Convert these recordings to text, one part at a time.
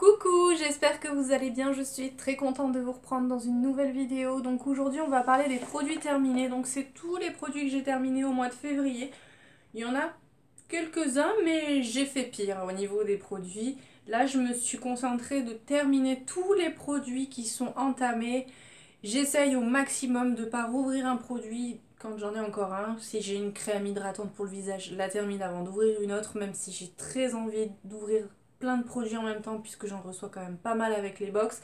Coucou, j'espère que vous allez bien, je suis très contente de vous reprendre dans une nouvelle vidéo. Donc aujourd'hui on va parler des produits terminés, donc c'est tous les produits que j'ai terminés au mois de février. Il y en a quelques-uns mais j'ai fait pire au niveau des produits. Là je me suis concentrée de terminer tous les produits qui sont entamés. J'essaye au maximum de ne pas rouvrir un produit quand j'en ai encore un. Si j'ai une crème hydratante pour le visage, je la termine avant d'ouvrir une autre, même si j'ai très envie d'ouvrir plein de produits en même temps puisque j'en reçois quand même pas mal avec les box.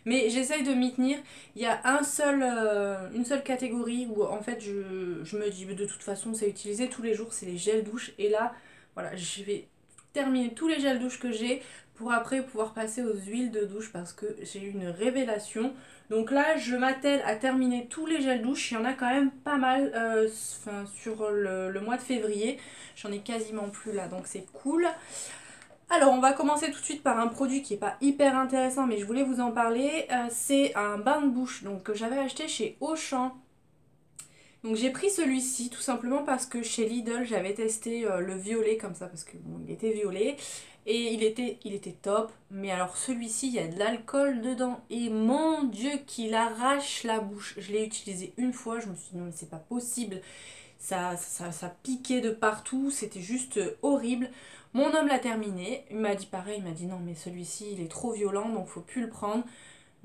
Mais j'essaye de m'y tenir. Il y a une seule catégorie où en fait je me dis de toute façon c'est utilisé tous les jours, c'est les gels douche. Et là, voilà, je vais terminer tous les gels douche que j'ai pour après pouvoir passer aux huiles de douche parce que j'ai eu une révélation. Donc là, je m'attelle à terminer tous les gels douche. Il y en a quand même pas mal sur le mois de février. J'en ai quasiment plus là, donc c'est cool. Alors, on va commencer tout de suite par un produit qui n'est pas hyper intéressant, mais je voulais vous en parler. C'est un bain de bouche donc, que j'avais acheté chez Auchan. Donc j'ai pris celui-ci tout simplement parce que chez Lidl j'avais testé le violet comme ça parce que bon, il était violet et il était top. Mais alors celui-ci il y a de l'alcool dedans et mon dieu qu'il arrache la bouche. Je l'ai utilisé une fois, je me suis dit non mais c'est pas possible. Ça piquait de partout, c'était juste horrible. Mon homme l'a terminé, il m'a dit pareil, il m'a dit non mais celui-ci il est trop violent donc faut plus le prendre.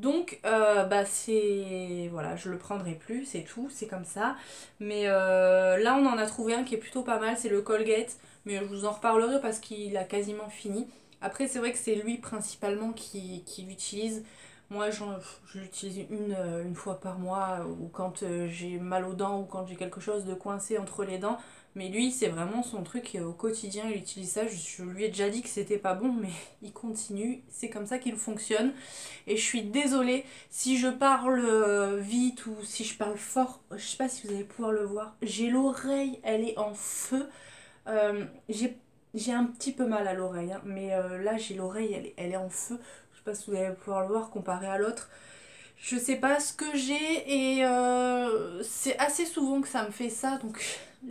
Donc bah c'est voilà, je le prendrai plus, c'est tout, c'est comme ça. Mais là on en a trouvé un qui est plutôt pas mal, c'est le Colgate, mais je vous en reparlerai parce qu'il a quasiment fini. Après c'est vrai que c'est lui principalement qui l'utilise. Moi je l'utilise une fois par mois ou quand j'ai mal aux dents ou quand j'ai quelque chose de coincé entre les dents. Mais lui c'est vraiment son truc au quotidien, il utilise ça. Je lui ai déjà dit que c'était pas bon mais il continue, c'est comme ça qu'il fonctionne. Et je suis désolée si je parle vite ou si je parle fort. Je sais pas si vous allez pouvoir le voir. J'ai l'oreille, elle est en feu. J'ai un petit peu mal à l'oreille, hein, mais là j'ai l'oreille, elle est en feu. Je sais pas si vous allez pouvoir le voir comparé à l'autre. Je sais pas ce que j'ai et c'est assez souvent que ça me fait ça, donc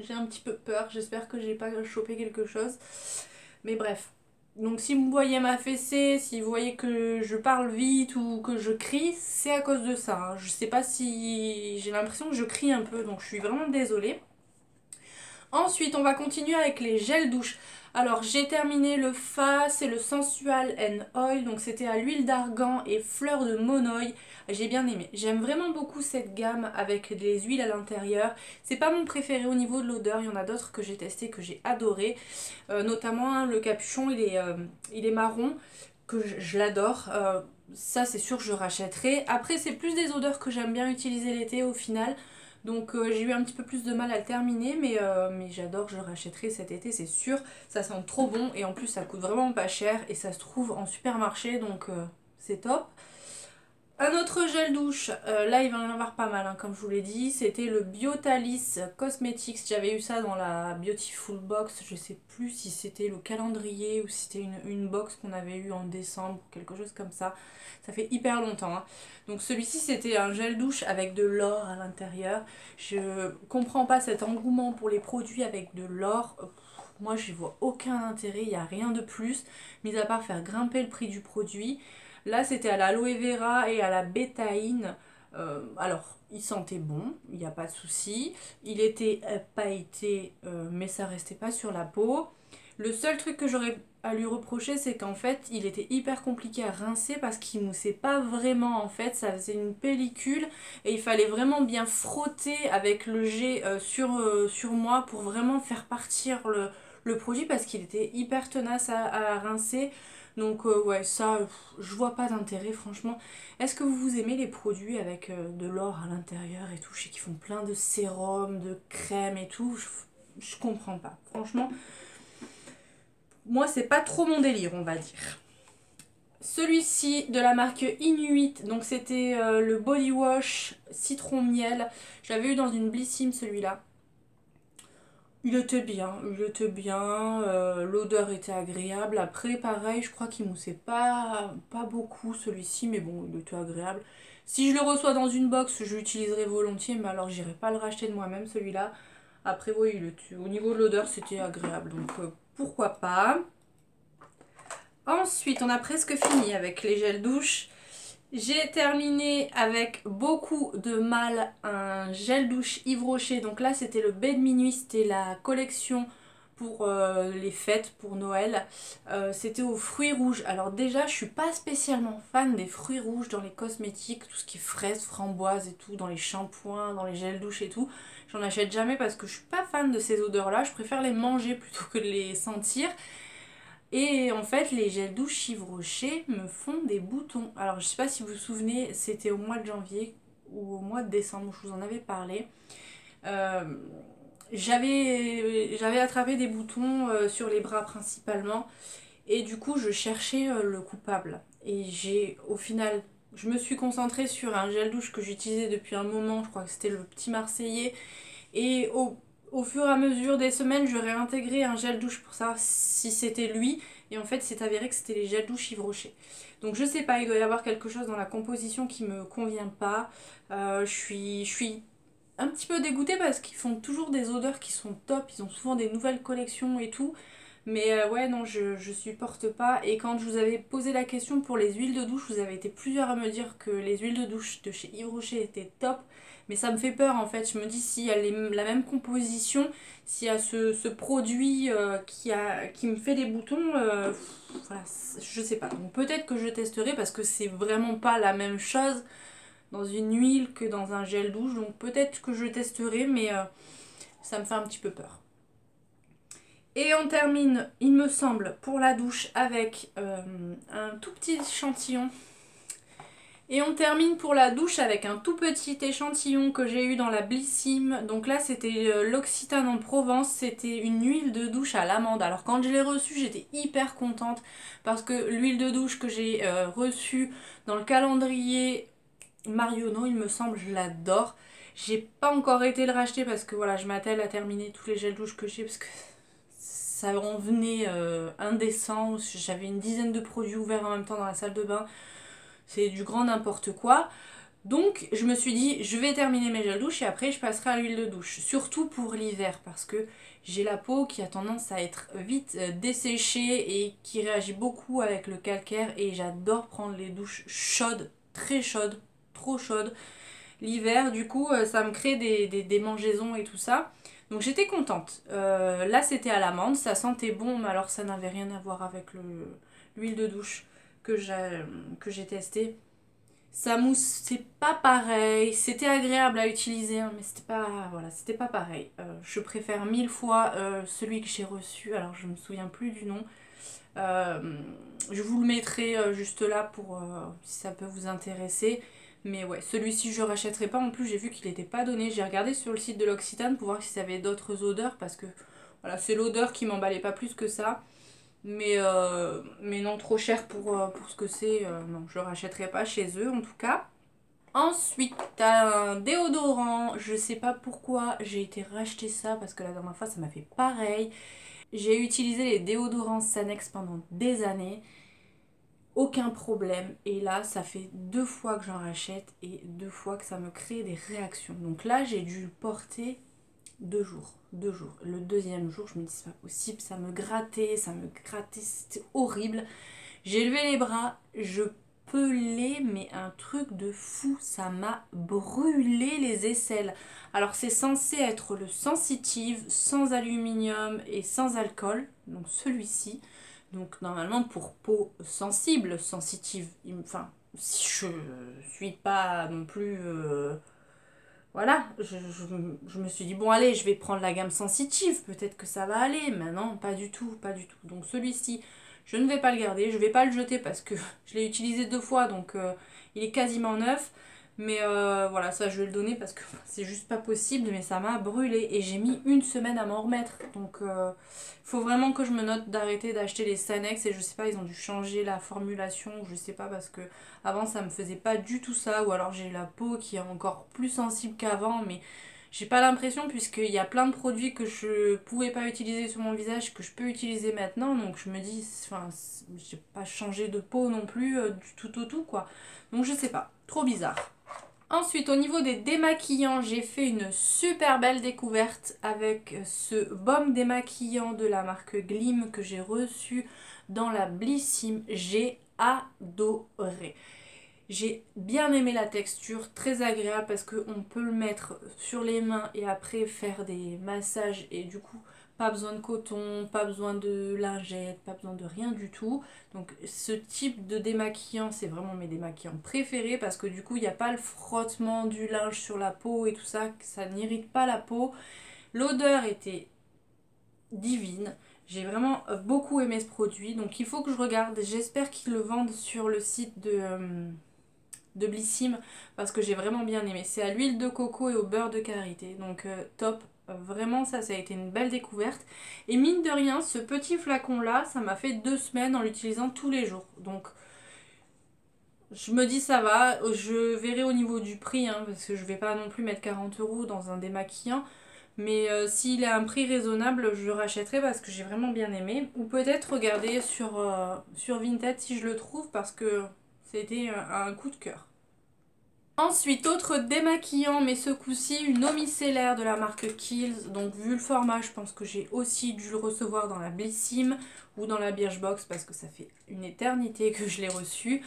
j'ai un petit peu peur. J'espère que j'ai pas chopé quelque chose. Mais bref. Donc si vous voyez ma fessée, si vous voyez que je parle vite ou que je crie, c'est à cause de ça, hein. Je sais pas si j'ai l'impression que je crie un peu, donc je suis vraiment désolée. Ensuite, on va continuer avec les gels douche. Alors, j'ai terminé le Fa, c'est le Sensual and Oil, donc c'était à l'huile d'argan et fleur de monoï. J'ai bien aimé. J'aime vraiment beaucoup cette gamme avec des huiles à l'intérieur. C'est pas mon préféré au niveau de l'odeur, il y en a d'autres que j'ai testé que j'ai adoré. Notamment hein, le capuchon, il est marron, que je l'adore. Ça, c'est sûr, je rachèterai. Après, c'est plus des odeurs que j'aime bien utiliser l'été au final. Donc j'ai eu un petit peu plus de mal à le terminer, mais j'adore, je le rachèterai cet été, c'est sûr. Ça sent trop bon et en plus ça coûte vraiment pas cher et ça se trouve en supermarché, donc c'est top. Un autre gel douche, là il va y en avoir pas mal, hein, comme je vous l'ai dit, c'était le Biotalis Cosmetics. J'avais eu ça dans la Beautiful Box, je sais plus si c'était le calendrier ou si c'était une box qu'on avait eu en décembre, quelque chose comme ça. Ça fait hyper longtemps, hein. Donc celui-ci c'était un gel douche avec de l'or à l'intérieur. Je comprends pas cet engouement pour les produits avec de l'or. Moi je vois aucun intérêt, il n'y a rien de plus, mis à part faire grimper le prix du produit. Là, c'était à l'aloe vera et à la bétaïne. Alors, il sentait bon, il n'y a pas de souci. Il était pailleté, mais ça restait pas sur la peau. Le seul truc que j'aurais à lui reprocher, c'est qu'en fait, il était hyper compliqué à rincer parce qu'il moussait pas vraiment. En fait, ça faisait une pellicule et il fallait vraiment bien frotter avec le jet sur moi pour vraiment faire partir le produit parce qu'il était hyper tenace à rincer. Donc ouais, ça, je vois pas d'intérêt franchement. Est-ce que vous aimez les produits avec de l'or à l'intérieur et tout? Je sais qu'ils font plein de sérum, de crème et tout. Je comprends pas. Franchement, moi c'est pas trop mon délire, on va dire. Celui-ci de la marque Inuit, donc c'était le body wash citron miel. J'avais eu dans une Blissim celui-là. Il était bien, l'odeur était agréable. Après, pareil, je crois qu'il moussait pas beaucoup celui-ci, mais bon, il était agréable. Si je le reçois dans une box, je l'utiliserai volontiers, mais alors j'irai pas le racheter de moi-même celui-là. Après, oui, au niveau de l'odeur, c'était agréable, donc pourquoi pas. Ensuite, on a presque fini avec les gels douche. J'ai terminé avec beaucoup de mal un gel douche Yves Rocher. Donc là, c'était le baie de minuit, c'était la collection pour les fêtes, pour Noël. C'était aux fruits rouges. Alors déjà, je suis pas spécialement fan des fruits rouges dans les cosmétiques, tout ce qui est fraises, framboises et tout, dans les shampoings, dans les gels douche et tout. J'en achète jamais parce que je suis pas fan de ces odeurs-là. Je préfère les manger plutôt que de les sentir. Et en fait, les gels douche Yves Rocher me font des boutons. Alors, je sais pas si vous vous souvenez, c'était au mois de janvier ou au mois de décembre, je vous en avais parlé. Euh, j'avais attrapé des boutons sur les bras principalement. Et du coup, je cherchais le coupable. Et au final, je me suis concentrée sur un gel douche que j'utilisais depuis un moment. Je crois que c'était le Petit Marseillais. Et au fur et à mesure des semaines, je réintégrais un gel douche pour savoir si c'était lui. Et en fait, c'est avéré que c'était les gels douche Yves Rocher. Donc je sais pas, il doit y avoir quelque chose dans la composition qui me convient pas. Je suis un petit peu dégoûtée parce qu'ils font toujours des odeurs qui sont top. Ils ont souvent des nouvelles collections et tout. Mais ouais, non, je supporte pas. Et quand je vous avais posé la question pour les huiles de douche, vous avez été plusieurs à me dire que les huiles de douche de chez Yves Rocher étaient top. Mais ça me fait peur en fait. Je me dis s'il y a la même composition, s'il y a ce produit qui me fait des boutons, voilà, je sais pas. Donc peut-être que je testerai parce que c'est vraiment pas la même chose dans une huile que dans un gel douche. Donc peut-être que je testerai, mais ça me fait un petit peu peur. Et on termine, il me semble, pour la douche avec un tout petit échantillon. Et on termine pour la douche avec un tout petit échantillon que j'ai eu dans la Blissim. Donc là, c'était l'Occitane en Provence. C'était une huile de douche à l'amande. Alors quand je l'ai reçue, j'étais hyper contente parce que l'huile de douche que j'ai reçue dans le calendrier Marionneau, il me semble, je l'adore. J'ai pas encore été le racheter parce que voilà, je m'attelle à terminer tous les gels douche que j'ai parce que ça en venait indécent. J'avais une dizaine de produits ouverts en même temps dans la salle de bain. C'est du grand n'importe quoi. Donc je me suis dit, je vais terminer mes gels douche et après je passerai à l'huile de douche. Surtout pour l'hiver parce que j'ai la peau qui a tendance à être vite desséchée et qui réagit beaucoup avec le calcaire. Et j'adore prendre les douches chaudes, très chaudes, trop chaudes. L'hiver, du coup, ça me crée des démangeaisons et tout ça. Donc j'étais contente. Là, c'était à l'amande, ça sentait bon, mais alors ça n'avait rien à voir avec l'huile de douche que j'ai testée. Ça mousse, c'est pas pareil. C'était agréable à utiliser, hein, mais c'était pas, voilà, c'était pas pareil. Je préfère 1000 fois celui que j'ai reçu. Alors je me souviens plus du nom. Je vous le mettrai juste là pour si ça peut vous intéresser. Mais ouais, celui-ci je rachèterai pas. En plus, j'ai vu qu'il n'était pas donné. J'ai regardé sur le site de l'Occitane pour voir si ça avait d'autres odeurs parce que voilà, c'est l'odeur qui m'emballait pas plus que ça. Mais non, trop cher pour ce que c'est. Non, je rachèterai pas chez eux en tout cas. Ensuite, t'as un déodorant. Je sais pas pourquoi j'ai été racheter ça parce que la dernière fois ça m'a fait pareil. J'ai utilisé les déodorants Sanex pendant des années. Aucun problème. Et là, ça fait 2 fois que j'en rachète et 2 fois que ça me crée des réactions. Donc là, j'ai dû le porter 2 jours. 2 jours. Le deuxième jour, je me dis c'est pas possible. Ça me grattait, c'était horrible. J'ai levé les bras, je pelais, mais un truc de fou. Ça m'a brûlé les aisselles. Alors c'est censé être le sensitive, sans aluminium et sans alcool. Donc celui-ci. Donc normalement pour peau sensible, sensitive, enfin je suis pas non plus voilà, je me suis dit bon allez je vais prendre la gamme sensitive, peut-être que ça va aller, mais non pas du tout, pas du tout. Donc celui-ci je ne vais pas le garder, je vais pas le jeter parce que je l'ai utilisé 2 fois donc il est quasiment neuf. Mais voilà, ça je vais le donner parce que c'est juste pas possible, mais ça m'a brûlé et j'ai mis une semaine à m'en remettre. Donc faut vraiment que je me note d'arrêter d'acheter les Sanex et je sais pas, ils ont dû changer la formulation, je sais pas parce que avant ça me faisait pas du tout ça ou alors j'ai la peau qui est encore plus sensible qu'avant, mais j'ai pas l'impression puisqu'il y a plein de produits que je pouvais pas utiliser sur mon visage que je peux utiliser maintenant, donc je me dis, enfin, j'ai pas changé de peau non plus du tout au tout quoi. Donc je sais pas, trop bizarre. Ensuite, au niveau des démaquillants, j'ai fait une super belle découverte avec ce baume démaquillant de la marque Glim que j'ai reçu dans la Blissim. J'ai adoré. J'ai bien aimé la texture, très agréable parce qu'on peut le mettre sur les mains et après faire des massages et du coup pas besoin de coton, pas besoin de lingettes, pas besoin de rien du tout. Donc ce type de démaquillant, c'est vraiment mes démaquillants préférés parce que du coup il n'y a pas le frottement du linge sur la peau et tout ça, ça n'irrite pas la peau. L'odeur était divine. J'ai vraiment beaucoup aimé ce produit, donc il faut que je regarde. J'espère qu'ils le vendent sur le site de Blissim parce que j'ai vraiment bien aimé. C'est à l'huile de coco et au beurre de karité, donc top. Vraiment ça a été une belle découverte. Et mine de rien, ce petit flacon là, ça m'a fait 2 semaines en l'utilisant tous les jours. Donc je me dis ça va, je verrai au niveau du prix, hein, parce que je vais pas non plus mettre 40 € dans un démaquillant. Mais s'il est à un prix raisonnable, je le rachèterai parce que j'ai vraiment bien aimé. Ou peut-être regarder sur Vinted si je le trouve parce que c'était un coup de cœur. Ensuite, autre démaquillant, mais ce coup-ci, une eau micellaire de la marque Kiehl's. Donc vu le format, je pense que j'ai aussi dû le recevoir dans la Blissim ou dans la Birchbox parce que ça fait une éternité que je l'ai reçu.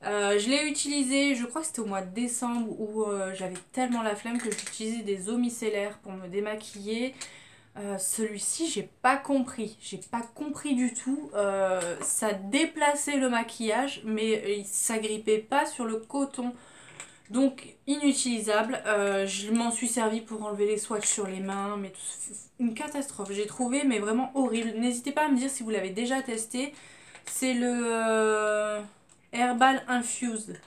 Je l'ai utilisé, je crois que c'était au mois de décembre où j'avais tellement la flemme que j'utilisais des eaux micellaires pour me démaquiller. Celui-ci, j'ai pas compris du tout. Ça déplaçait le maquillage, mais ça grippait pas sur le coton. Donc inutilisable. Je m'en suis servi pour enlever les swatchs sur les mains, mais une catastrophe. J'ai trouvé, mais vraiment horrible. N'hésitez pas à me dire si vous l'avez déjà testé. C'est le Herbal Infused.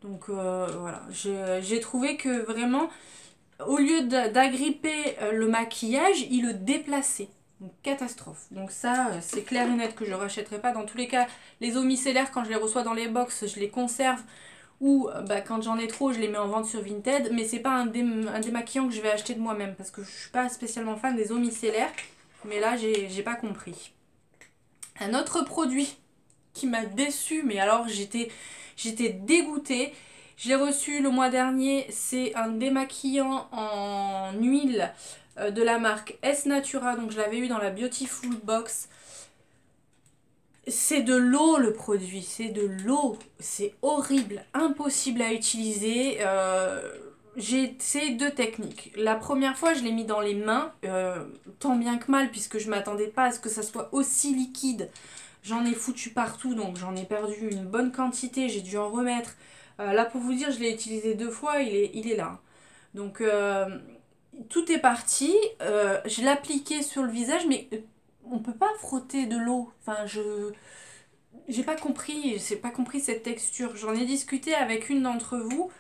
Donc voilà, j'ai trouvé que vraiment, au lieu d'agripper le maquillage, il le déplaçait. Donc catastrophe. Donc ça, c'est clair et net que je ne rachèterai pas. Dans tous les cas, les eaux micellaires, quand je les reçois dans les box, je les conserve. Ou bah, quand j'en ai trop, je les mets en vente sur Vinted. Mais c'est pas un démaquillant que je vais acheter de moi-même. Parce que je suis pas spécialement fan des eaux micellaires. Mais là, j'ai pas compris. Un autre produit qui m'a déçue, mais alors j'étais dégoûtée. Je l'ai reçu le mois dernier, c'est un démaquillant en huile de la marque S Natura, donc je l'avais eu dans la Beautiful Box. C'est de l'eau le produit, c'est de l'eau, c'est horrible, impossible à utiliser. J'ai essayé 2 techniques. La première fois, je l'ai mis dans les mains, tant bien que mal, puisque je m'attendais pas à ce que ça soit aussi liquide. J'en ai foutu partout, donc j'en ai perdu une bonne quantité, j'ai dû en remettre. Là, pour vous dire, je l'ai utilisé 2 fois, il est là. Donc, tout est parti. Je l'ai appliqué sur le visage, mais on peut pas frotter de l'eau. Enfin, j'ai pas compris cette texture. J'en ai discuté avec une d'entre vous,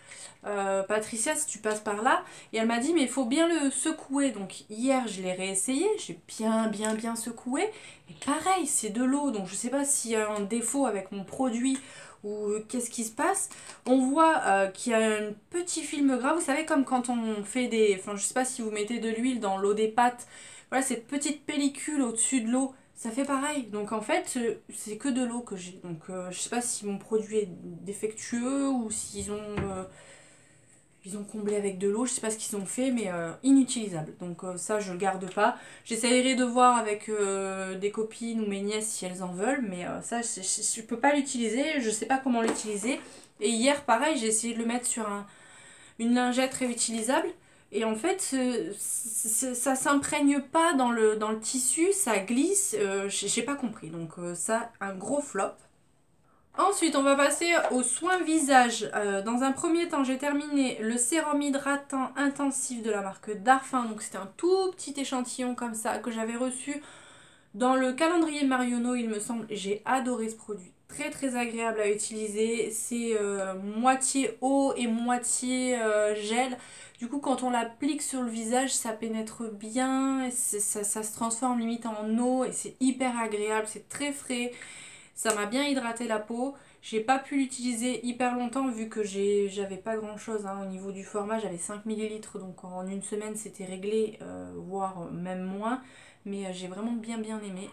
Patricia, si tu passes par là, et elle m'a dit mais il faut bien le secouer. Donc hier je l'ai réessayé, j'ai bien secoué, et pareil c'est de l'eau, donc je sais pas s'il y a un défaut avec mon produit ou qu'est-ce qui se passe. On voit qu'il y a un petit film gras, vous savez comme quand on fait des, enfin je sais pas si vous mettez de l'huile dans l'eau des pâtes, voilà cette petite pellicule au-dessus de l'eau. Ça fait pareil, donc en fait c'est que de l'eau que j'ai, donc je sais pas si mon produit est défectueux ou s'ils ont ils ont comblé avec de l'eau, je sais pas ce qu'ils ont fait, mais inutilisable. Donc ça, je le garde pas. J'essayerai de voir avec des copines ou mes nièces si elles en veulent, mais ça, je peux pas l'utiliser, je sais pas comment l'utiliser. Et hier, pareil, j'ai essayé de le mettre sur une lingette réutilisable. Et en fait, ça s'imprègne pas dans le tissu, ça glisse, j'ai pas compris. Donc ça, un gros flop. Ensuite, on va passer aux soins visage. Dans un premier temps, j'ai terminé le sérum hydratant intensif de la marque Darphin. Donc c'était un tout petit échantillon comme ça que j'avais reçu dans le calendrier Marionneau, il me semble. J'ai adoré ce produit. Très agréable à utiliser. C'est moitié eau et moitié gel. Du coup, quand on l'applique sur le visage, ça pénètre bien. Et ça se transforme limite en eau et c'est hyper agréable. C'est très frais. Ça m'a bien hydraté la peau. J'ai pas pu l'utiliser hyper longtemps vu que j'avais pas grand chose au niveau du format. J'avais 5 ml donc en une semaine c'était réglé, voire même moins. Mais j'ai vraiment bien aimé.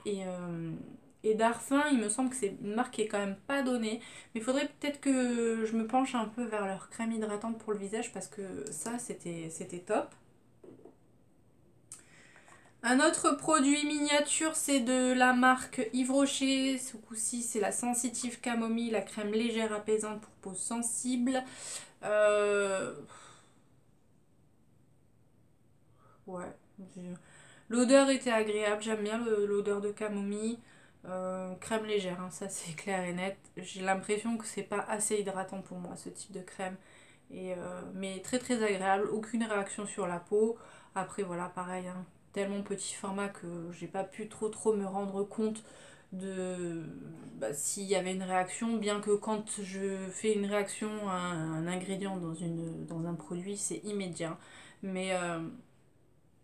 Et Darphin, il me semble que c'est une marque qui est quand même pas donnée. Mais il faudrait peut-être que je me penche un peu vers leur crème hydratante pour le visage parce que ça c'était top. Un autre produit miniature, c'est de la marque Yves Rocher. Ce coup-ci, c'est la Sensitive Camomille, la crème légère apaisante pour peau sensible. Euh, Ouais. L'odeur était agréable, j'aime bien l'odeur de camomille. Crème légère, hein, ça c'est clair et net. J'ai l'impression que c'est pas assez hydratant pour moi ce type de crème. Mais très très agréable, aucune réaction sur la peau. Après voilà, pareil, hein, tellement petit format que j'ai pas pu trop me rendre compte de s'il y avait une réaction, bien que quand je fais une réaction à un ingrédient dans un produit, c'est immédiat. Mais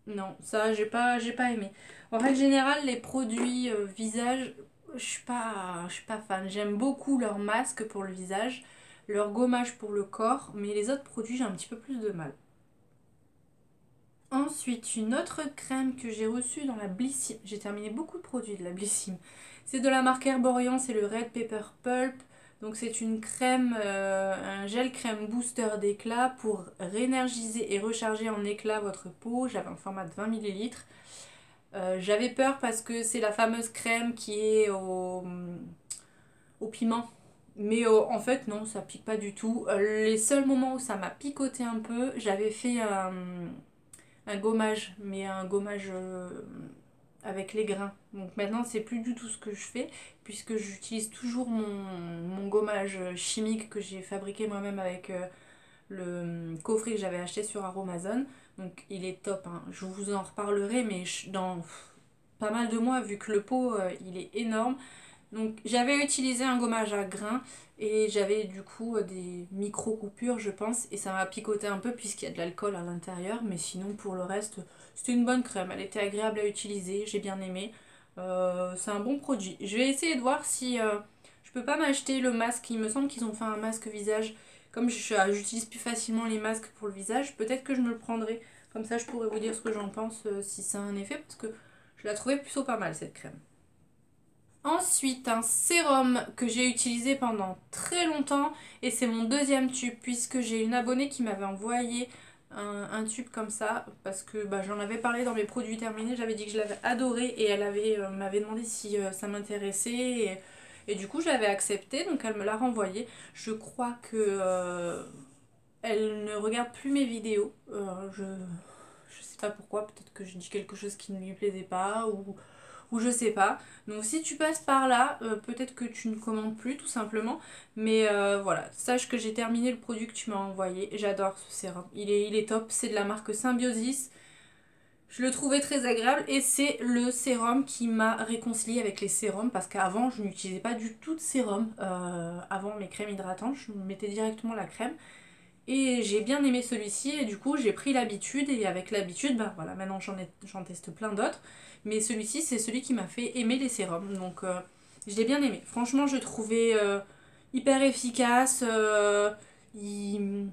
non, ça j'ai pas aimé. En règle générale, les produits visage, je suis pas fan. J'aime beaucoup leur masque pour le visage, leur gommage pour le corps, mais les autres produits, j'ai un petit peu plus de mal. Ensuite, une autre crème que j'ai reçue dans la Blissim. J'ai terminé beaucoup de produits de la Blissim. C'est de la marque Herborian, c'est le Red Pepper Pulp. Donc c'est une crème, un gel crème booster d'éclat pour réénergiser et recharger en éclat votre peau. J'avais un format de 20 millilitres. J'avais peur parce que c'est la fameuse crème qui est au piment. Mais en fait, non, ça pique pas du tout. Les seuls moments où ça m'a picoté un peu, j'avais fait un gommage, mais un gommage avec les grains. Donc maintenant, c'est plus du tout ce que je fais, puisque j'utilise toujours mon gommage chimique que j'ai fabriqué moi-même avec le coffret que j'avais acheté sur Aromazone. Donc il est top, hein. Je vous en reparlerai, mais dans pas mal de mois, vu que le pot il est énorme. Donc j'avais utilisé un gommage à grains et j'avais du coup des micro-coupures je pense et ça m'a picoté un peu puisqu'il y a de l'alcool à l'intérieur, mais sinon pour le reste c'était une bonne crème, elle était agréable à utiliser, j'ai bien aimé. C'est un bon produit. Je vais essayer de voir si je peux pas m'acheter le masque, il me semble qu'ils ont fait un masque visage, comme j'utilise plus facilement les masques pour le visage, peut-être que je me le prendrai, comme ça je pourrais vous dire ce que j'en pense si ça a un effet parce que je la trouvais plutôt pas mal cette crème. Ensuite, un sérum que j'ai utilisé pendant très longtemps et c'est mon deuxième tube puisque j'ai une abonnée qui m'avait envoyé un tube comme ça parce que j'en avais parlé dans mes produits terminés, j'avais dit que je l'avais adoré et m'avait demandé si ça m'intéressait et du coup j'avais accepté donc elle me l'a renvoyé. Je crois que elle ne regarde plus mes vidéos. Je sais pas pourquoi, peut-être que je dis quelque chose qui ne lui plaisait pas ou je sais pas. Donc si tu passes par là, peut-être que tu ne commandes plus tout simplement. Mais voilà, sache que j'ai terminé le produit que tu m'as envoyé. J'adore ce sérum. Il est top. C'est de la marque Symbiosis. Je le trouvais très agréable et c'est le sérum qui m'a réconcilié avec les sérums parce qu'avant je n'utilisais pas du tout de sérum avant mes crèmes hydratantes, je mettais directement la crème et j'ai bien aimé celui-ci et du coup j'ai pris l'habitude et avec l'habitude, voilà, maintenant j'en teste plein d'autres. Mais celui-ci c'est celui qui m'a fait aimer les sérums. Donc je l'ai bien aimé. Franchement je le trouvais hyper efficace. Il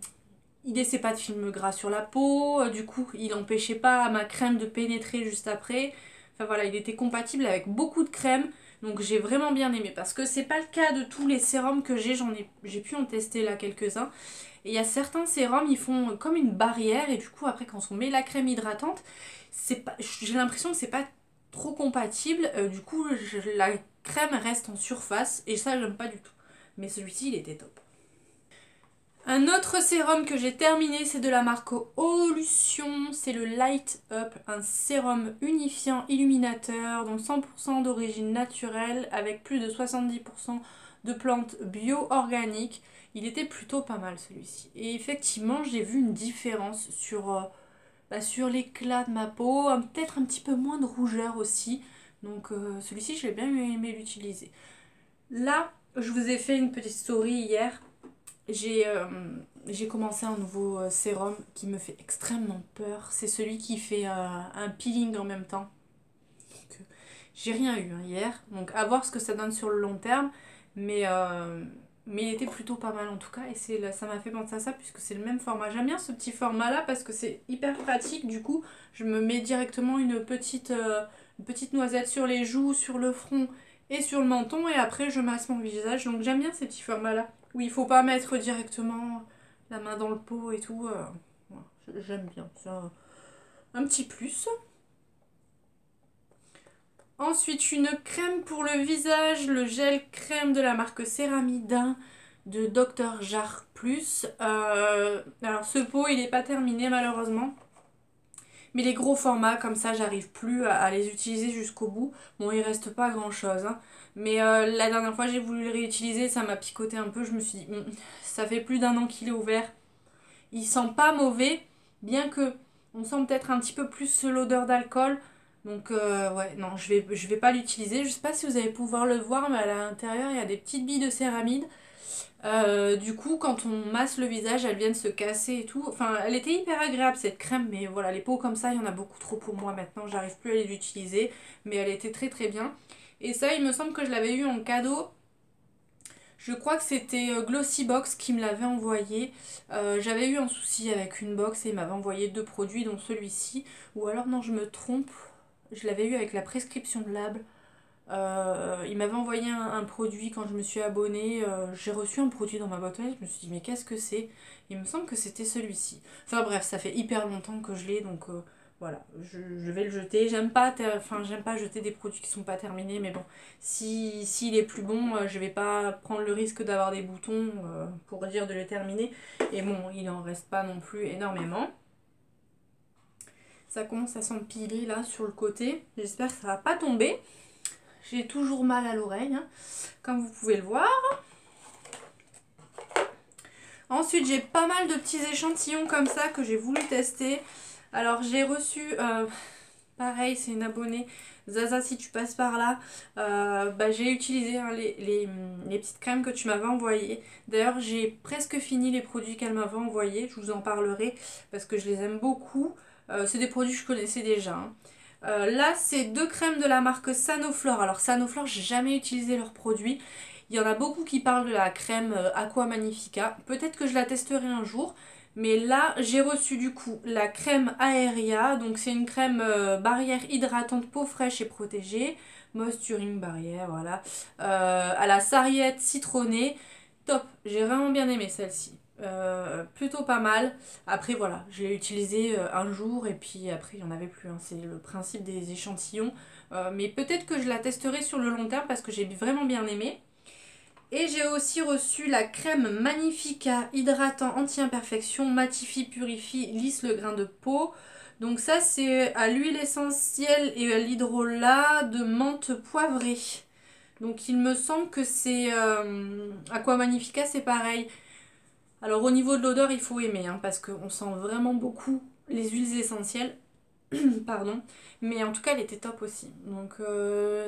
laissait pas de film gras sur la peau. Du coup il empêchait pas ma crème de pénétrer juste après. Enfin voilà, il était compatible avec beaucoup de crèmes. Donc j'ai vraiment bien aimé parce que c'est pas le cas de tous les sérums que j'ai pu en tester là quelques-uns. Et il y a certains sérums, ils font comme une barrière et du coup après quand on met la crème hydratante, j'ai l'impression que c'est pas trop compatible. Du coup la crème reste en surface et ça j'aime pas du tout. Mais celui-ci il était top. Un autre sérum que j'ai terminé, c'est de la marque Olution, c'est le Light Up, un sérum unifiant illuminateur, donc 100% d'origine naturelle avec plus de 70% de plantes bio-organiques. Il était plutôt pas mal celui-ci. Et effectivement, j'ai vu une différence sur l'éclat de ma peau, peut-être un petit peu moins de rougeur aussi. Donc celui-ci, j'ai bien aimé l'utiliser. Là, je vous ai fait une petite story hier. J'ai j'ai commencé un nouveau sérum qui me fait extrêmement peur. C'est celui qui fait un peeling en même temps. Donc, j'ai rien eu hein, hier. Donc à voir ce que ça donne sur le long terme. Mais, euh, mais il était plutôt pas mal en tout cas. Et ça m'a fait penser à ça puisque c'est le même format. J'aime bien ce petit format là parce que c'est hyper pratique. Du coup, je me mets directement une petite noisette sur les joues, sur le front et sur le menton. Et après, je masse mon visage. Donc j'aime bien ces petits formats là. Où il faut pas mettre directement la main dans le pot et tout. Voilà, j'aime bien. C'est un petit plus. Ensuite, une crème pour le visage, le gel crème de la marque Céramide de Dr. Jart Plus. Alors ce pot, il n'est pas terminé malheureusement. Mais les gros formats comme ça, j'arrive plus à les utiliser jusqu'au bout. Bon, il reste pas grand chose, hein. Mais la dernière fois, j'ai voulu le réutiliser, ça m'a picoté un peu. Je me suis dit, ça fait plus d'1 an qu'il est ouvert. Il sent pas mauvais, bien que on sent peut-être un petit peu plus l'odeur d'alcool. Donc ouais, non, je vais pas l'utiliser. Je sais pas si vous allez pouvoir le voir, mais à l'intérieur, il y a des petites billes de céramide. Du coup, quand on masse le visage, elles viennent se casser et tout. Enfin, elle était hyper agréable cette crème, mais voilà, les pots comme ça, il y en a beaucoup trop pour moi maintenant. J'arrive plus à les utiliser, mais elle était très très bien. Et ça, il me semble que je l'avais eu en cadeau. Je crois que c'était Glossybox qui me l'avait envoyé. J'avais eu un souci avec une box et il m'avait envoyé 2 produits, dont celui-ci. Ou alors, non, je me trompe. Je l'avais eu avec la prescription de Lab. Il m'avait envoyé un produit quand je me suis abonnée. J'ai reçu un produit dans ma boîte mail. Je me suis dit, mais qu'est-ce que c'est? Il me semble que c'était celui-ci. Enfin bref, ça fait hyper longtemps que je l'ai, donc voilà, je vais le jeter. J'aime pas jeter des produits qui sont pas terminés, mais bon, s'il est plus bon, je vais pas prendre le risque d'avoir des boutons pour dire de le terminer. Et bon, il en reste pas non plus énormément. Ça commence à s'empiler là sur le côté. J'espère que ça va pas tomber. J'ai toujours mal à l'oreille, hein, comme vous pouvez le voir. Ensuite, j'ai pas mal de petits échantillons comme ça que j'ai voulu tester. Alors, j'ai reçu, pareil, c'est une abonnée, Zaza, si tu passes par là, j'ai utilisé hein, les petites crèmes que tu m'avais envoyées. D'ailleurs, j'ai presque fini les produits qu'elle m'avait envoyés. Je vous en parlerai parce que je les aime beaucoup. C'est des produits que je connaissais déjà, hein. Là, c'est 2 crèmes de la marque Sanoflore. Alors, Sanoflore, j'ai jamais utilisé leurs produits. Il y en a beaucoup qui parlent de la crème Aqua Magnifica. Peut-être que je la testerai un jour. Mais là, j'ai reçu du coup la crème Aeria. Donc, c'est une crème barrière hydratante peau fraîche et protégée. Moisturing barrière, voilà. À la sarriette citronnée. Top, j'ai vraiment bien aimé celle-ci. Plutôt pas mal. Après voilà, je l'ai utilisé un jour et puis après il n'y en avait plus, hein. C'est le principe des échantillons. Mais peut-être que je la testerai sur le long terme parce que j'ai vraiment bien aimé. Et j'ai aussi reçu la crème Magnifica hydratant anti-imperfection, matifie, purifie, lisse le grain de peau. Donc ça c'est à l'huile essentielle et à l'hydrolat de menthe poivrée. Donc il me semble que c'est Aqua Magnifica, c'est pareil. Alors au niveau de l'odeur, il faut aimer, hein, parce qu'on sent vraiment beaucoup les huiles essentielles. Pardon. Mais en tout cas, elle était top aussi. Donc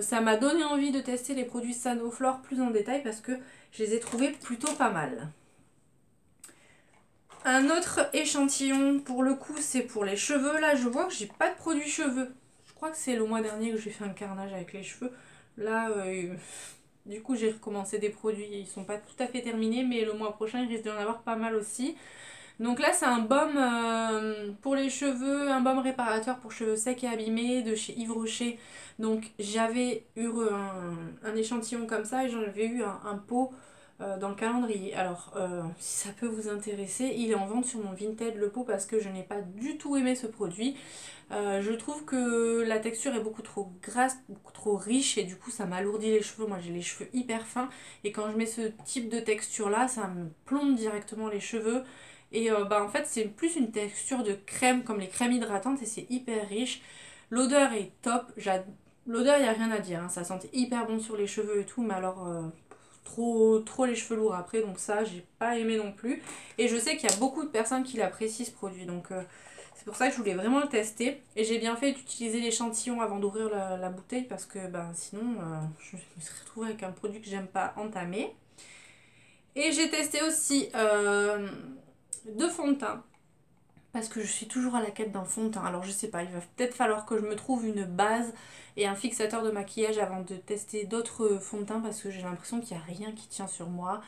ça m'a donné envie de tester les produits Sanoflore plus en détail parce que je les ai trouvés plutôt pas mal. Un autre échantillon, pour le coup, c'est pour les cheveux. Là, je vois que j'ai pas de produits cheveux. Je crois que c'est le mois dernier que j'ai fait un carnage avec les cheveux. Là, du coup, j'ai recommencé des produits. Ils sont pas tout à fait terminés, mais le mois prochain, il risque d'en avoir pas mal aussi. Donc là, c'est un baume pour les cheveux, un baume réparateur pour cheveux secs et abîmés de chez Yves Rocher. Donc j'avais eu un échantillon comme ça et j'en avais eu un pot dans le calendrier. Alors, si ça peut vous intéresser, il est en vente sur mon Vinted le pot parce que je n'ai pas du tout aimé ce produit. Je trouve que la texture est beaucoup trop grasse, beaucoup trop riche et du coup ça m'alourdit les cheveux. Moi j'ai les cheveux hyper fins et quand je mets ce type de texture là, ça me plombe directement les cheveux. Et en fait c'est plus une texture de crème comme les crèmes hydratantes et c'est hyper riche. L'odeur est top, l'odeur il n'y a rien à dire, hein. Ça sentait hyper bon sur les cheveux et tout, mais alors trop les cheveux lourds après, donc ça j'ai pas aimé non plus. Et je sais qu'il y a beaucoup de personnes qui l'apprécient ce produit, donc c'est pour ça que je voulais vraiment le tester. Et j'ai bien fait d'utiliser l'échantillon avant d'ouvrir la bouteille parce que sinon je me serais retrouvée avec un produit que j'aime pas entamer. Et j'ai testé aussi 2 fonds de teint. Parce que je suis toujours à la quête d'un fond de teint. Alors je sais pas, il va peut-être falloir que je me trouve une base et un fixateur de maquillage avant de tester d'autres fonds de teint parce que j'ai l'impression qu'il n'y a rien qui tient sur moi.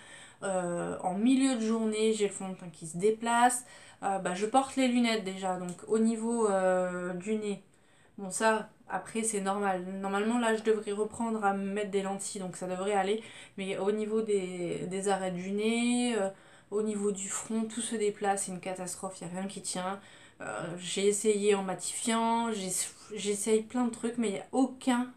En milieu de journée, j'ai le fond de teint qui se déplace. Je porte les lunettes déjà, donc au niveau du nez. Bon ça, après c'est normal. Normalement là je devrais reprendre à me mettre des lentilles, donc ça devrait aller. Mais au niveau des arêtes du nez, au niveau du front, tout se déplace, c'est une catastrophe, il n'y a rien qui tient. J'ai essayé en matifiant, j'essaye plein de trucs, mais il n'y a aucun,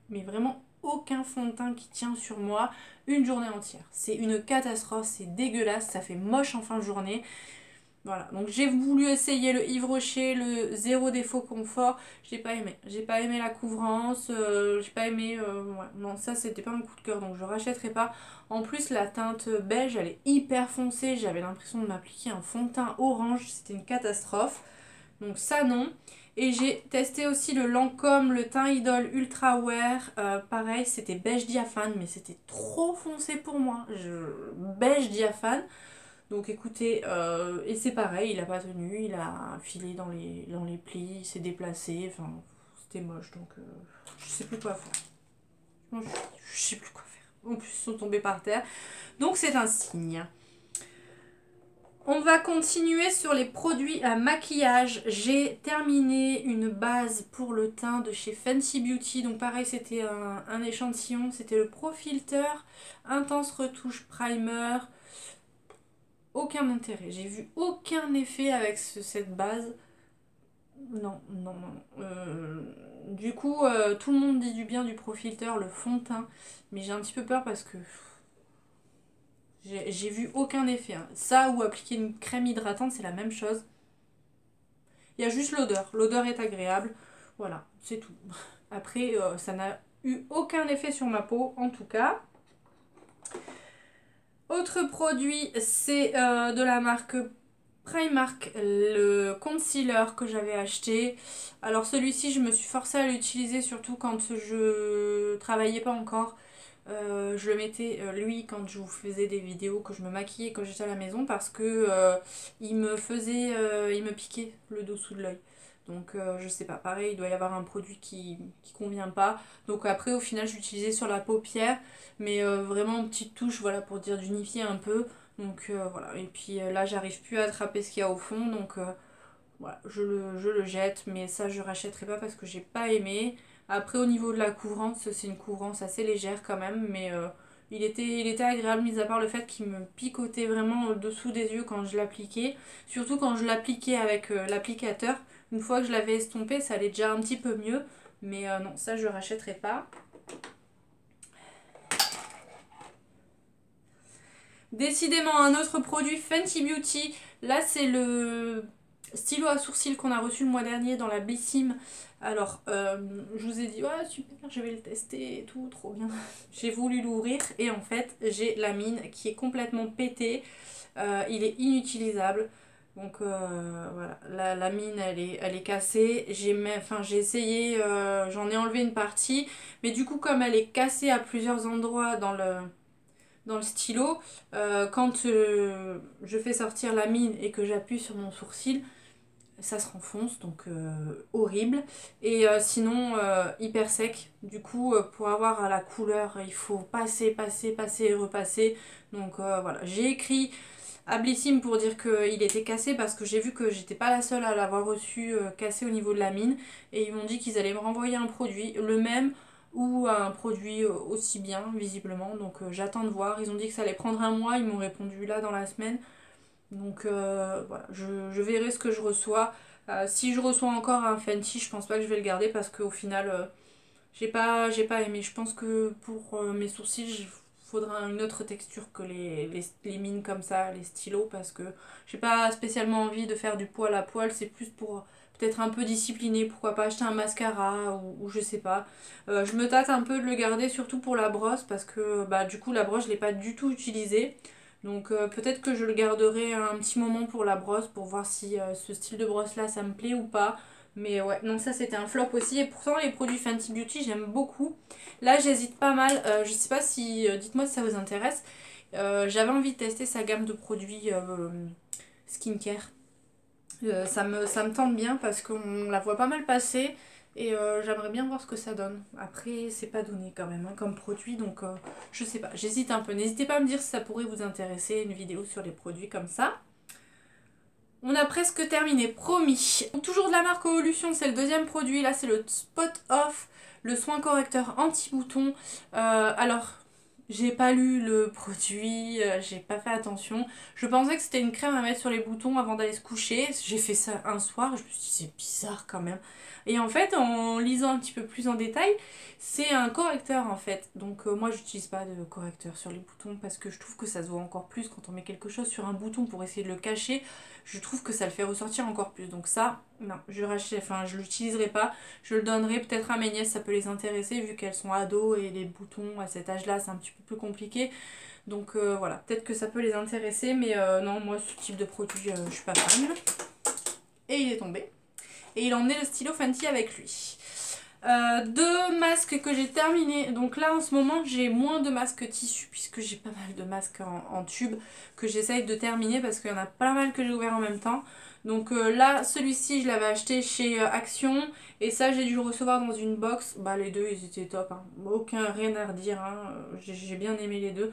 mais vraiment aucun fond de teint qui tient sur moi une journée entière. C'est une catastrophe, c'est dégueulasse, ça fait moche en fin de journée. Voilà, donc j'ai voulu essayer le Yves Rocher, le zéro défaut confort, j'ai pas aimé. J'ai pas aimé la couvrance, j'ai pas aimé... ouais, non, ça c'était pas un coup de cœur, donc je rachèterai pas. En plus, la teinte beige, elle est hyper foncée, j'avais l'impression de m'appliquer un fond de teint orange, c'était une catastrophe. Donc ça non. Et j'ai testé aussi le Lancôme, le teint Idol Ultra Wear. Pareil, c'était beige diaphane, mais c'était trop foncé pour moi. Beige diaphane. Donc écoutez, et c'est pareil, il a pas tenu, il a filé dans les plis, il s'est déplacé, enfin c'était moche, donc je sais plus quoi faire. Non, je sais plus quoi faire. En plus ils sont tombés par terre, donc c'est un signe. On va continuer sur les produits à maquillage. J'ai terminé une base pour le teint de chez Fenty Beauty. Donc pareil, c'était un échantillon. C'était le Pro Filter Intense Retouche Primer. Aucun intérêt. J'ai vu aucun effet avec cette base. Non, non, non. Du coup, tout le monde dit du bien du Pro Filter, le fond de teint. Mais j'ai un petit peu peur parce que... J'ai vu aucun effet. Hein. Ça ou appliquer une crème hydratante, c'est la même chose. Il y a juste l'odeur. L'odeur est agréable. Voilà, c'est tout. Après, ça n'a eu aucun effet sur ma peau, en tout cas. Autre produit, c'est de la marque Primark, le concealer que j'avais acheté. Alors celui-ci, je me suis forcée à l'utiliser, surtout quand je travaillais pas encore. Je le mettais, lui, quand je vous faisais des vidéos, que je me maquillais quand j'étais à la maison, parce que il me piquait le dessous de l'œil. Donc je sais pas, pareil, il doit y avoir un produit qui convient pas. Donc après, au final, j'utilisais sur la paupière, mais vraiment une petite touche, voilà, pour dire d'unifier un peu. Donc voilà, et puis là, j'arrive plus à attraper ce qu'il y a au fond, donc voilà, je le jette, mais ça, je rachèterai pas parce que j'ai pas aimé. Après, au niveau de la couvrance, c'est une couvrance assez légère quand même, mais il était agréable, mis à part le fait qu'il me picotait vraiment au-dessous des yeux quand je l'appliquais. Surtout quand je l'appliquais avec l'applicateur. Une fois que je l'avais estompé, ça allait déjà un petit peu mieux. Mais non, ça, je rachèterai pas. Décidément, un autre produit Fenty Beauty. Là, c'est le stylo à sourcils qu'on a reçu le mois dernier dans la Blissim. Alors, je vous ai dit, ouais, super, je vais le tester et tout, trop bien. J'ai voulu l'ouvrir et en fait, j'ai la mine qui est complètement pétée. Il est inutilisable. Donc voilà, la mine elle est cassée. J'ai essayé, j'en ai enlevé une partie. Mais du coup, comme elle est cassée à plusieurs endroits dans le stylo, quand je fais sortir la mine et que j'appuie sur mon sourcil, ça se renfonce, donc horrible. Et sinon, hyper sec. Du coup, pour avoir la couleur, il faut passer, passer, passer et repasser. Donc voilà, j'ai écrit à Blissim pour dire qu'il était cassé parce que j'ai vu que j'étais pas la seule à l'avoir reçu cassé au niveau de la mine. Et ils m'ont dit qu'ils allaient me renvoyer un produit, le même ou un produit aussi bien visiblement. Donc j'attends de voir. Ils ont dit que ça allait prendre un mois, ils m'ont répondu là dans la semaine. Donc voilà, je verrai ce que je reçois. Si je reçois encore un Fenty, je pense pas que je vais le garder parce qu'au final, j'ai pas aimé. Je pense que pour mes sourcils, il faudra une autre texture que les mines comme ça, les stylos, parce que j'ai pas spécialement envie de faire du poil à poil. C'est plus pour peut-être un peu discipliné. Pourquoi pas acheter un mascara ou je sais pas. Je me tâte un peu de le garder, surtout pour la brosse, parce que bah, du coup, la brosse, je l'ai pas du tout utilisée. Donc peut-être que je le garderai un petit moment pour la brosse pour voir si ce style de brosse là ça me plaît ou pas. Mais ouais, non ça c'était un flop aussi. Et pourtant les produits Fenty Beauty j'aime beaucoup. Là j'hésite pas mal. Je sais pas si... dites-moi si ça vous intéresse. J'avais envie de tester sa gamme de produits skincare. Ça me tente bien parce qu'on la voit pas mal passer. Et j'aimerais bien voir ce que ça donne. Après, c'est pas donné quand même hein, comme produit, donc je sais pas, j'hésite un peu. N'hésitez pas à me dire si ça pourrait vous intéresser, une vidéo sur les produits comme ça. On a presque terminé, promis. Toujours de la marque Evolution, c'est le deuxième produit. Là, c'est le Spot Off, le soin correcteur anti-bouton. Alors, J'ai pas lu le produit, j'ai pas fait attention. Je pensais que c'était une crème à mettre sur les boutons avant d'aller se coucher. J'ai fait ça un soir, je me suis dit c'est bizarre quand même. Et en fait, en lisant un petit peu plus en détail, c'est un correcteur en fait. Donc moi j'utilise pas de correcteur sur les boutons parce que je trouve que ça se voit encore plus quand on met quelque chose sur un bouton pour essayer de le cacher. Je trouve que ça le fait ressortir encore plus. Donc ça, non, je l'utiliserai pas. Je le donnerai peut-être à mes nièces, ça peut les intéresser vu qu'elles sont ados et les boutons à cet âge-là c'est un petit peu plus compliqué. Donc voilà, peut-être que ça peut les intéresser, mais non, moi ce type de produit, je suis pas fan. Et il est tombé. Et il a emmené le stylo Fenty avec lui. Deux masques que j'ai terminés. Donc là en ce moment j'ai moins de masques tissu puisque j'ai pas mal de masques en tube que j'essaye de terminer parce qu'il y en a pas mal que j'ai ouvert en même temps. Donc là celui-ci je l'avais acheté chez Action et ça j'ai dû le recevoir dans une box. Bah les deux ils étaient top, hein. Rien à redire, hein. J'ai bien aimé les deux.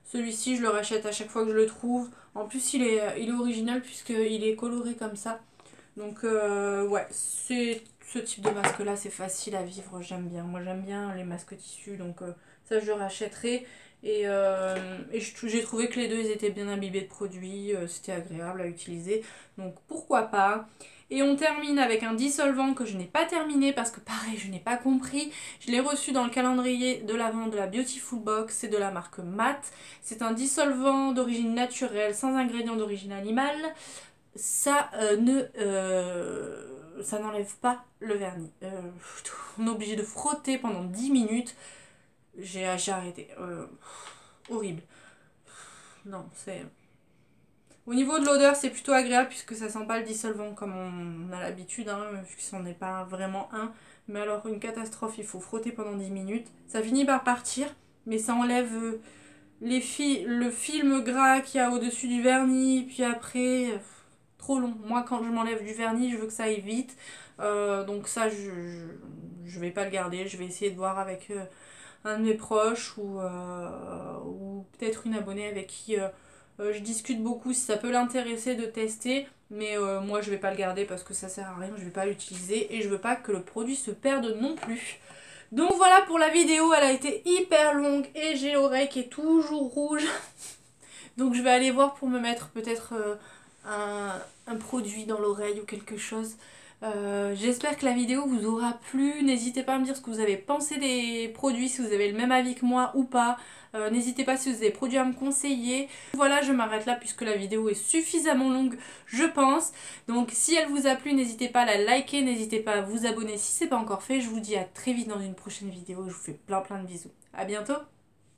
Celui-ci je le rachète à chaque fois que je le trouve. En plus il est original puisqu'il est coloré comme ça. Donc ouais, c'est ce type de masque là, c'est facile à vivre, j'aime bien. Moi j'aime bien les masques tissus, donc ça je le rachèterai. Et j'ai trouvé que les deux ils étaient bien imbibés de produits, c'était agréable à utiliser, donc pourquoi pas. Et on termine avec un dissolvant que je n'ai pas terminé parce que pareil je n'ai pas compris. Je l'ai reçu dans le calendrier de l'avant de la Beautiful Box, c'est de la marque Matte. C'est un dissolvant d'origine naturelle sans ingrédients d'origine animale. Ça ça n'enlève pas le vernis. On est obligé de frotter pendant 10 minutes. J'ai arrêté. Horrible. Non, c'est... Au niveau de l'odeur, c'est plutôt agréable puisque ça sent pas le dissolvant comme on a l'habitude, hein, vu que c'en est pas vraiment un. Mais alors, une catastrophe, il faut frotter pendant 10 minutes. Ça finit par partir, mais ça enlève le film gras qu'il y a au-dessus du vernis, puis après... trop long. Moi, quand je m'enlève du vernis, je veux que ça aille vite. Donc ça, je vais pas le garder. Je vais essayer de voir avec un de mes proches ou peut-être une abonnée avec qui je discute beaucoup si ça peut l'intéresser de tester. Mais moi, je vais pas le garder parce que ça sert à rien. Je vais pas l'utiliser et je veux pas que le produit se perde non plus. Donc voilà pour la vidéo. Elle a été hyper longue et j'ai l'oreille qui est toujours rouge. Donc je vais aller voir pour me mettre peut-être... un produit dans l'oreille ou quelque chose. J'espère que la vidéo vous aura plu. N'hésitez pas à me dire ce que vous avez pensé des produits, si vous avez le même avis que moi ou pas. N'hésitez pas si vous avez des produits à me conseiller. Voilà, je m'arrête là puisque la vidéo est suffisamment longue, je pense. Donc si elle vous a plu, n'hésitez pas à la liker, n'hésitez pas à vous abonner si ce n'est pas encore fait. Je vous dis à très vite dans une prochaine vidéo. Je vous fais plein de bisous. À bientôt.